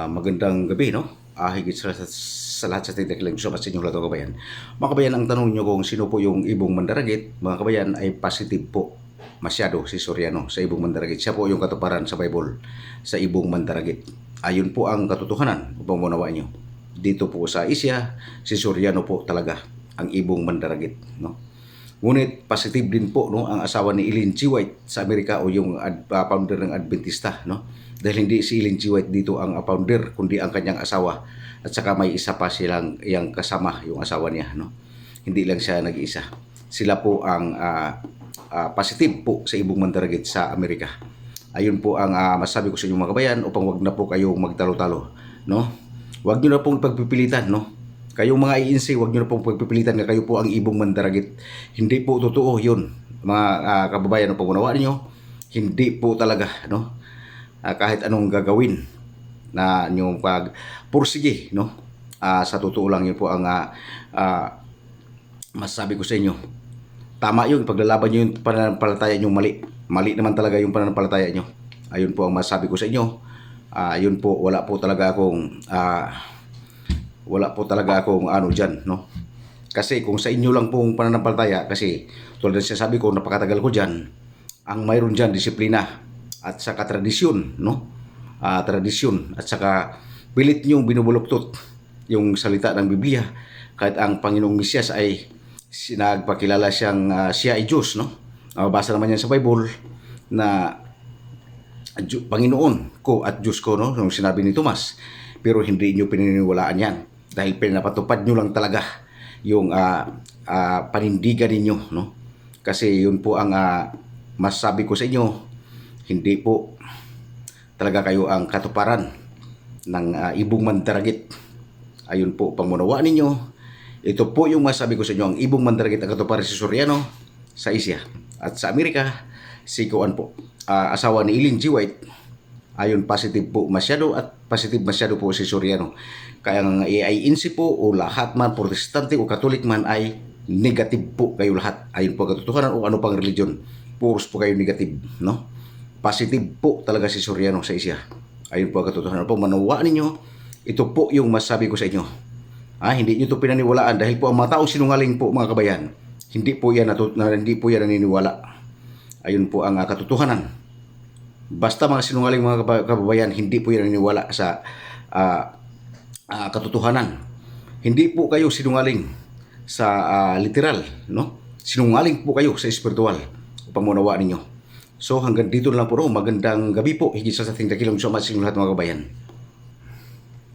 Magandang gabi, no? Higit sa lahat sa titikiling so sa inyong lahat mga kabayan. Mga kabayan, ang tanong nyo kung sino po yung Ibong Mandaragit, mga kabayan, ay positive po masyado si Soriano sa Ibong Mandaragit. Siya po yung katuparan sa Bible sa Ibong Mandaragit. Ayun po ang katotohanan upang maunawaan nyo. Dito po sa Asia, si Soriano po talaga ang Ibong Mandaragit, no? Ngunit positive din po, no, ang asawa ni Ellen G. White sa Amerika o yung founder ng Adventista, no? Dahil hindi si Ellen G. White dito ang founder kundi ang kanyang asawa at saka may isa pa silang yang kasama yung asawa niya, no? Hindi lang siya nag-iisa. Sila po ang positive po sa Ibong Mandaragit sa Amerika. Ayun po ang masabi ko sa inyong mga kabayan upang wag na po kayong magtalo-talo, no? Wag niyo na pong pagpipilitan, no? Kayong mga INC, huwag nyo na pong pagpipilitan na kayo po ang Ibong Mandaragit. Hindi po totoo yun, mga kababayan, pag unawaan nyo, hindi po talaga, no? Kahit anong gagawin na nyong pagpursige, no? Sa totoo lang yun po ang masasabi ko sa inyo. Tama yun, paglalaban nyo yung pananampalataya nyo, mali. Mali naman talaga yung pananampalataya nyo. Ayun po ang masasabi ko sa inyo. Yun po, wala po talaga akong ano dyan, no? Kasi kung sa inyo lang pong pananampalataya, kasi tulad ng sinasabi ko, napakatagal ko dyan, ang mayroon dyan, disiplina at saka tradisyon, no? Tradisyon at saka pilit nyo binubuluktot yung salita ng Biblia. Kahit ang Panginoong Mesyas ay nagpakilala siyang siya ay Diyos, no? Mabasa naman yan sa Bible na Panginoon ko at Diyos ko, no? Yung sinabi ni Tomas. Pero hindi nyo pininiwalaan yan dahil pinapatupad nyo lang talaga yung panindigan ninyo, no? Kasi yun po ang masasabi ko sa inyo, hindi po talaga kayo ang katuparan ng Ibong Mandaragit. Ayun po, pangunawaan ninyo. Ito po yung masasabi ko sa inyo, ang Ibong Mandaragit ang katuparan si Soriano sa Asia at sa Amerika, si Kuan po, asawa ni Ellen G. White. Ayun, positive po masyado at positive masyado po si Soriano. Kaya ang INC po o lahat man, Protestante o Katolik man, ay negative po kayo lahat. Ayun po katotohanan o ano pang religion. Puros po kayo negative, no? Positive po talaga si Soriano sa Asia. Ayun po katotohanan po. Manawaan ninyo, ito po yung masabi ko sa inyo. Hindi nyo ito pinaniwalaan dahil po ang mga taong sinungaling po mga kabayan, hindi po yan naniniwala. Ayun po ang katotohanan. Basta mga sinungaling mga kababayan, hindi po yan naniniwala sa katotohanan. Hindi po kayo sinungaling sa literal, no? Sinungaling po kayo sa espiritual upang maunawaan ninyo. So hanggang dito na lang po. Magandang gabi po. Higit sa ating dakilang so much sa lahat mga kabayan.